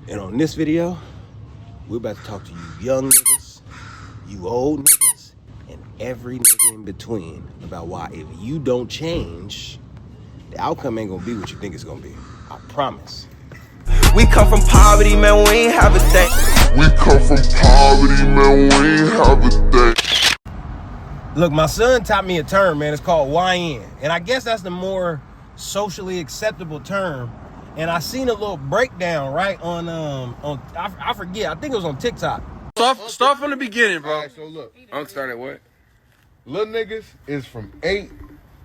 And on this video, we're about to talk to you young niggas, you old niggas, and every nigga in between about why if you don't change, the outcome ain't gonna be what you think it's gonna be. I promise. We come from poverty, man, we ain't have a thing. We come from poverty, man, we ain't have a thing. Look, my son taught me a term, man. It's called YN. And I guess that's the more socially acceptable term. And I seen a little breakdown, right, on I forget, I think it was on TikTok. Start from the beginning, bro. All right, so look, I'm starting what? little niggas is from 8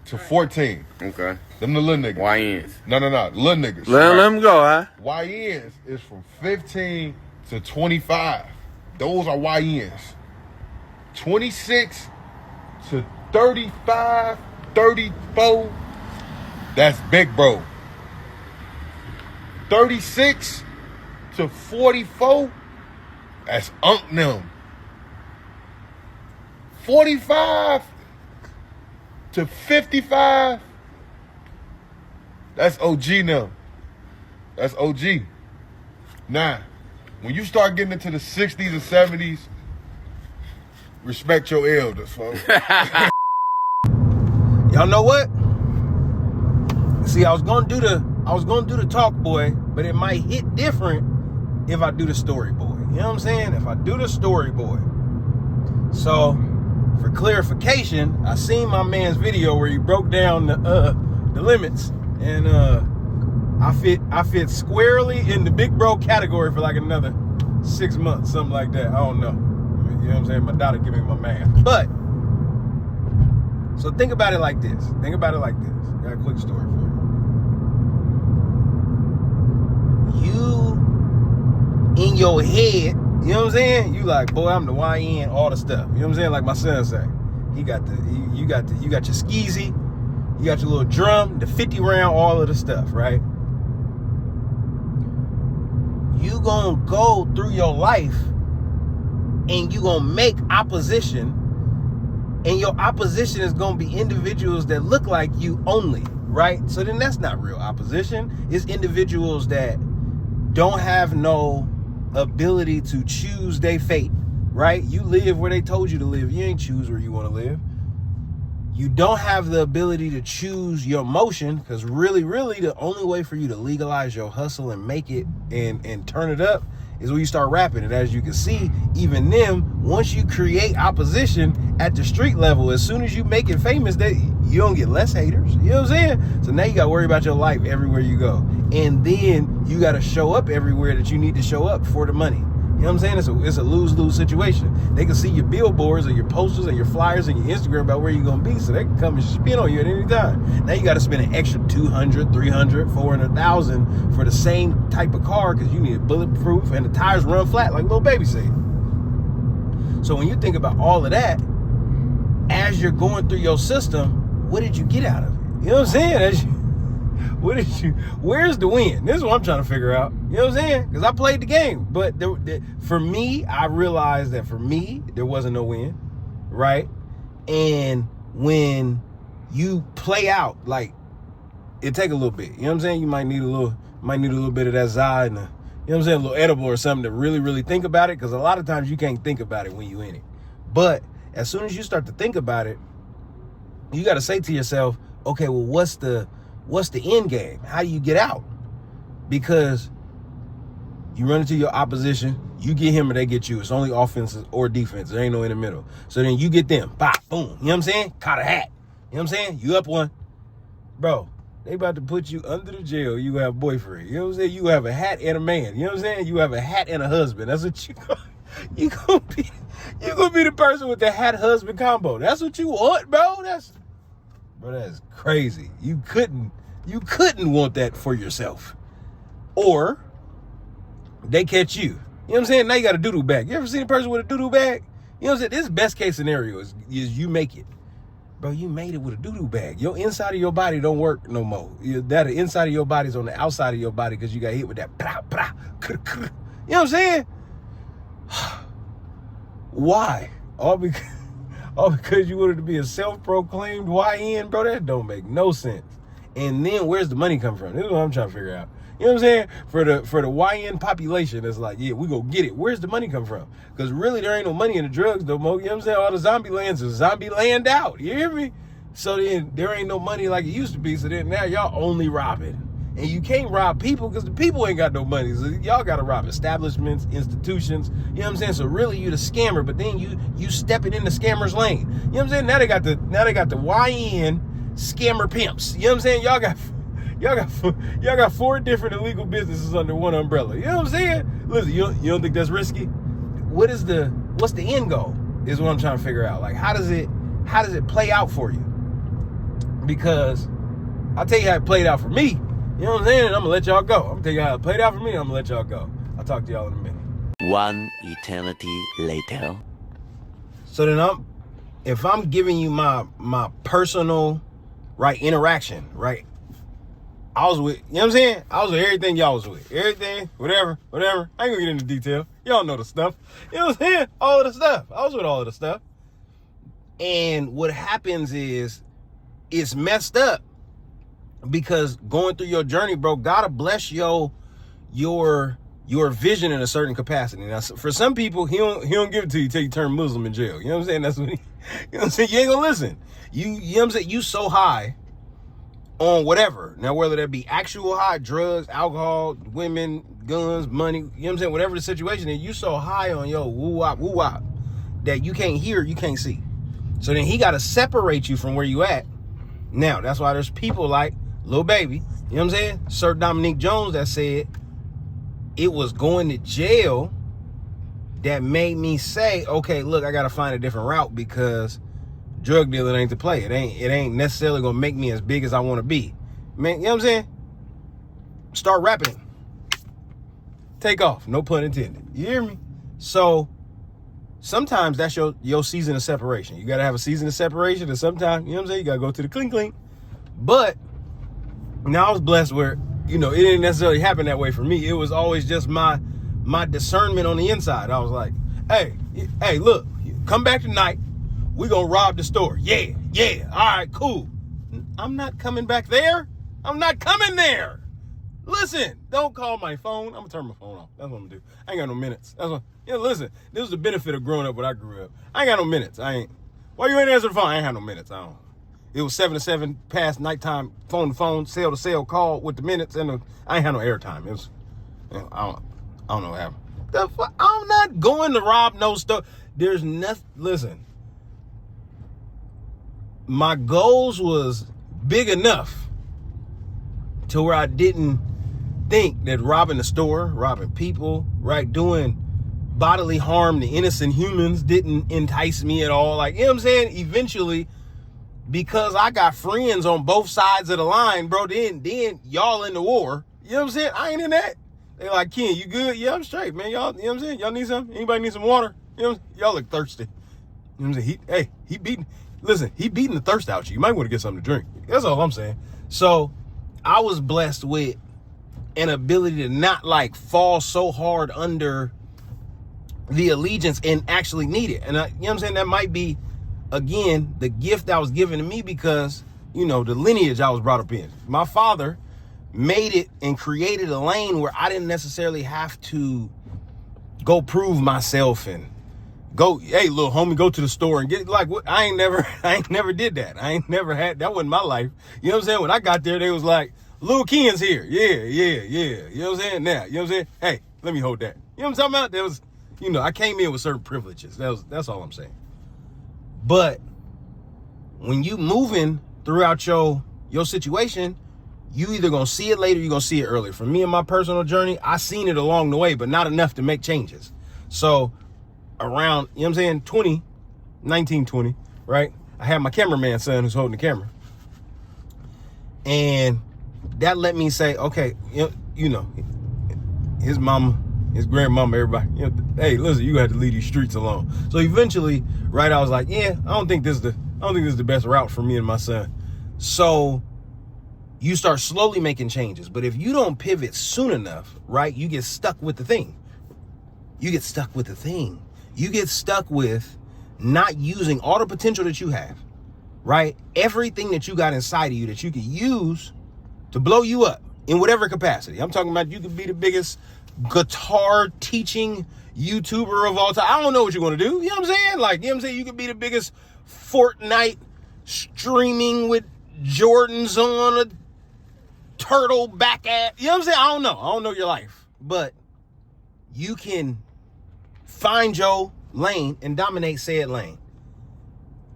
to 14. Okay. Them the little niggas. YNs. No, little niggas. Let them go, huh? YNs is from 15 to 25. Those are YNs. 26 to 35, 34, that's big bro. 36 to 44, that's unk them. 45 to 55, that's OG them. That's OG. Now, when you start getting into the 60s and 70s, respect your elders, folks. Y'all know what? See, I was gonna do the talk boy, but it might hit different if I do the story boy. You know what I'm saying? If I do the story boy. So, for clarification, I seen my man's video where he broke down the limits, and I fit squarely in the big bro category for like another 6 months, something like that. I don't know. You know what I'm saying? My daughter give me my math. But so think about it like this. Got a quick story for you. You in your head, you know what I'm saying? You like, boy, I'm the YN, all the stuff. You know what I'm saying? Like my son say. You got your skeezy, you got your little drum, the 50 round, all of the stuff, right? You gonna go through your life and you gonna make opposition, and your opposition is gonna be individuals that look like you only, right? So then that's not real opposition. It's individuals that don't have no ability to choose their fate, right? You live where they told you to live. You ain't choose where you want to live. You don't have the ability to choose your motion, because really, the only way for you to legalize your hustle and make it and turn it up is when you start rapping. And as you can see, even them, once you create opposition at the street level, as soon as you make it famous, you don't get less haters. You know what I'm saying? So now you got to worry about your life everywhere you go. And then you got to show up everywhere that you need to show up for the money. You know what I'm saying? It's a lose-lose situation. They can see your billboards and your posters and your flyers and your Instagram about where you're going to be, so they can come and spin on you at any time. Now you got to spend an extra $200, $300, $400,000 for the same type of car because you need it bulletproof and the tires run flat like Lil Baby said. So when you think about all of that, as you're going through your system, what did you get out of it? You know what I'm saying? Where's the win? This is what I'm trying to figure out. You know what I'm saying? Because I played the game. But for me, I realized that for me, there wasn't no win, right? And when you play out, like, it take a little bit. You know what I'm saying? You might need a little bit of that Zai and you know what I'm saying, a little edible or something to really think about it. Because a lot of times you can't think about it when you in it. But as soon as you start to think about it, you got to say to yourself, okay, well, what's the end game? How do you get out? Because you run into your opposition, you get him or they get you. It's only offense or defense. There ain't no in the middle. So then you get them. Bop, boom. You know what I'm saying? Caught a hat. You know what I'm saying? You up one. Bro, they about to put you under the jail. You have a boyfriend. You know what I'm saying? You have a hat and a man. You know what I'm saying? You have a hat and a husband. That's what you gonna be the person with the hat husband combo. That's what you want, bro. That's crazy. You couldn't want that for yourself. Or they catch you. You know what I'm saying? Now you got a doo-doo bag. You ever seen a person with a doo-doo bag? You know what I'm saying? This best case scenario is you make it. Bro, you made it with a doo-doo bag. Your inside of your body don't work no more. The inside of your body's on the outside of your body because you got hit with that. You know what I'm saying? Why? All because you wanted to be a self-proclaimed YN, bro. That don't make no sense. And then where's the money come from? This is what I'm trying to figure out. You know what I'm saying? For the YN population, it's like, yeah, we go get it. Where's the money come from? Because really, there ain't no money in the drugs no more. You know what I'm saying? All the zombie lands is zombie land out. You hear me? So then there ain't no money like it used to be. So then now y'all only robbing. And you can't rob people because the people ain't got no money. So y'all got to rob establishments, institutions. You know what I'm saying? So really, you the scammer, but then you stepping in the scammer's lane. You know what I'm saying? Now they got the YN scammer pimps. You know what I'm saying? Y'all got 4 different illegal businesses under one umbrella. You know what I'm saying? Listen, you don't think that's risky? What's the end goal? Is what I'm trying to figure out. Like, how does it play out for you? Because I'll tell you how it played out for me. You know what I'm saying? And I'm gonna let y'all go. I'm gonna tell you how it played out for me. I'm gonna let y'all go. I'll talk to y'all in a minute. One eternity later. So then if I'm giving you my personal interaction, right? I was with, you know what I'm saying? I was with everything y'all was with. Everything, whatever. I ain't gonna get into detail. Y'all know the stuff. You know what I'm saying? All of the stuff. I was with all of the stuff. And what happens is, it's messed up. Because going through your journey, bro, gotta bless your vision in a certain capacity. Now, for some people, he don't give it to you till you turn Muslim in jail. You know what I'm saying? That's what you know what I'm saying? You ain't gonna listen. You know what I'm saying? You so high on whatever. Now, whether that be actual high, drugs, alcohol, women, guns, money, you know what I'm saying? Whatever the situation is, you so high on yo woo-wop, that you can't hear, you can't see. So then he gotta separate you from where you at. Now, that's why there's people like Lil Baby, you know what I'm saying? Sir Dominique Jones that said it was going to jail that made me say, okay, look, I got to find a different route because drug dealing ain't the play. It ain't necessarily going to make me as big as I want to be. Man, you know what I'm saying? Start rapping. Take off. No pun intended. You hear me? So sometimes that's your season of separation. You got to have a season of separation, and sometimes, you know what I'm saying? You got to go to the clink. But now I was blessed where, you know, it didn't necessarily happen that way for me. It was always just my discernment on the inside. I was like, hey, look, come back tonight. We gonna rob the store. Yeah. All right, cool. I'm not coming back there. I'm not coming there. Listen, don't call my phone. I'm gonna turn my phone off. That's what I'm gonna do. I ain't got no minutes. That's what, listen, this is the benefit of growing up when I grew up. I ain't got no minutes. Why you ain't answering the phone? I ain't had no minutes. It was 7 to 7 past nighttime, phone to phone, cell to cell call with the minutes, and I ain't had no airtime. It was, I don't know what happened. The fuck? I'm not going to rob no store. There's nothing. Listen, my goals was big enough to where I didn't think that robbing the store, robbing people, right, doing bodily harm to innocent humans didn't entice me at all. Like, you know what I'm saying? Eventually, because I got friends on both sides of the line, bro, then y'all in the war. You know what I'm saying? I ain't in that. They like, Ken, you good? Yeah, I'm straight, man. Y'all, you know what I'm saying? Y'all need something? Anybody need some water? You know what I'm saying? Y'all look thirsty. You know what I'm saying? He beating the thirst out you. You might want to get something to drink. That's all I'm saying. So I was blessed with an ability to not like fall so hard under the allegiance and actually need it. And you know what I'm saying? That might be, again, the gift that was given to me because, you know, the lineage I was brought up in. My father made it and created a lane where I didn't necessarily have to go prove myself and go, hey, little homie, go to the store and get, like, what? I ain't never did that. I ain't never had, that wasn't my life. You know what I'm saying? When I got there, they was like, Lil Ken's here. Yeah. You know what I'm saying? Now, you know what I'm saying? Hey, let me hold that. You know what I'm talking about? There was, you know, I came in with certain privileges. That's all I'm saying. But when you moving throughout your situation, you either gonna see it later, you're gonna see it earlier. For me and my personal journey, I seen it along the way, but not enough to make changes. So around, you know what I'm saying, 1920, right? I had my cameraman son who's holding the camera. And that let me say, okay, you know, his mama, his grandmama, everybody, you know, hey, listen, you had to leave these streets alone. So eventually, right, I was like, yeah, I don't think this is the best route for me and my son. So you start slowly making changes. But if you don't pivot soon enough, right, you get stuck with the thing. You get stuck with not using all the potential that you have, right? Everything that you got inside of you that you can use to blow you up, in whatever capacity. I'm talking about you could be the biggest guitar teaching YouTuber of all time. I don't know what you want to do. You know what I'm saying? Like, you know what I'm saying? You could be the biggest Fortnite streaming with Jordans on a turtle back at. You know what I'm saying? I don't know. I don't know your life. But you can find your lane and dominate said lane.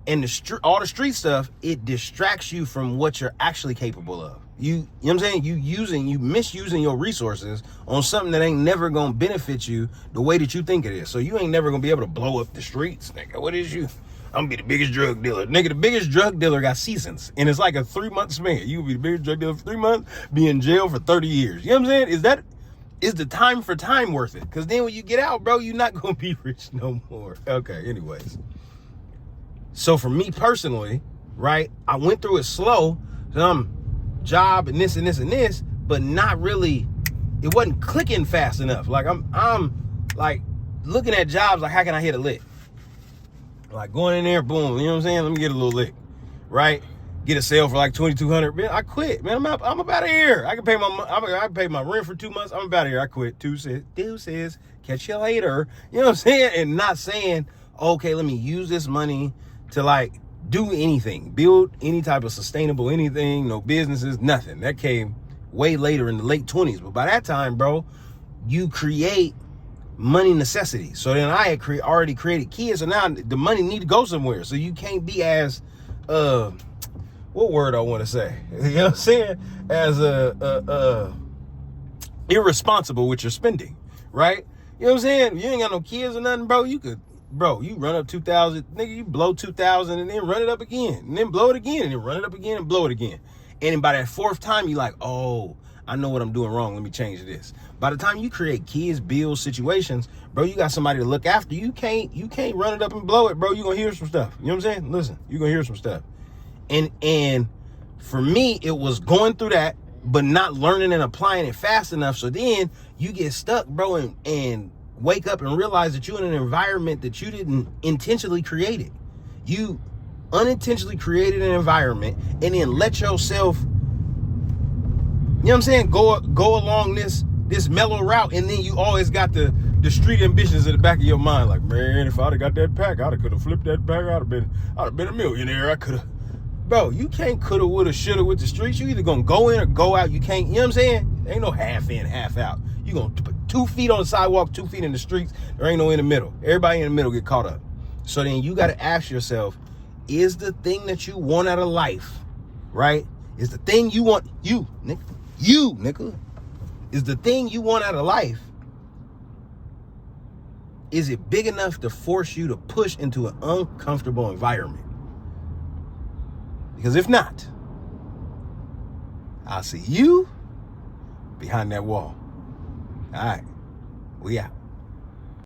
And all the street stuff, it distracts you from what you're actually capable of. You know what I'm saying? You misusing your resources on something that ain't never gonna benefit you the way that you think it is. So you ain't never gonna be able to blow up the streets, nigga. What is you? I'm gonna be the biggest drug dealer. Nigga, the biggest drug dealer got seasons. And it's like a 3-month span. You can be the biggest drug dealer for 3 months, be in jail for 30 years. You know what I'm saying? Is the time for time worth it? Because then when you get out, bro, you're not gonna be rich no more. Okay, anyways. So for me personally, right, I went through it slow, job and this and this and this, but not really, it wasn't clicking fast enough. Like I'm like looking at jobs like, how can I hit a lick? Like going in there, boom, you know what I'm saying? Let me get a little lick, right? Get a sale for like $2,200. Man, I quit, man. I'm up out of here. I can pay my rent for 2 months. I'm about here. I quit. Deuces. Catch you later. You know what I'm saying? And not saying, okay, let me use this money to like do anything, build any type of sustainable anything, no businesses, nothing. That came way later in the late 20s. But by that time, bro, you create money necessity. So then I had already created kids. So now the money need to go somewhere. So you can't be as, what word I want to say? You know what I'm saying? As irresponsible with your spending, right? You know what I'm saying? You ain't got no kids or nothing, bro. You run up 2,000, nigga, you blow 2,000 and then run it up again, and then blow it again, and then run it up again and blow it again. And then by that 4th time, you like, oh, I know what I'm doing wrong. Let me change this. By the time you create kids, bills, situations, bro, you got somebody to look after. You can't run it up and blow it, bro. You're gonna hear some stuff. You know what I'm saying? Listen, you're gonna hear some stuff. And for me, it was going through that, but not learning and applying it fast enough. So then you get stuck, bro, and wake up and realize that you're in an environment that you didn't intentionally create it. You unintentionally created an environment and then let yourself, you know what I'm saying, go along this mellow route, and then you always got the street ambitions in the back of your mind, like, man, if I'd have got that pack, I could have flipped that pack, I'd have been a millionaire. I could have. Bro, you can't coulda, woulda, shoulda with the streets. You either gonna go in or go out. You can't, you know what I'm saying? There ain't no half in, half out. You gonna put 2 feet on the sidewalk, 2 feet in the streets. There ain't no in the middle. Everybody in the middle get caught up. So then you gotta ask yourself, is the thing that you want out of life, right? Is the thing you want, you, nigga, is the thing you want out of life, is it big enough to force you to push into an uncomfortable environment? Because if not, I'll see you behind that wall. All right, we out.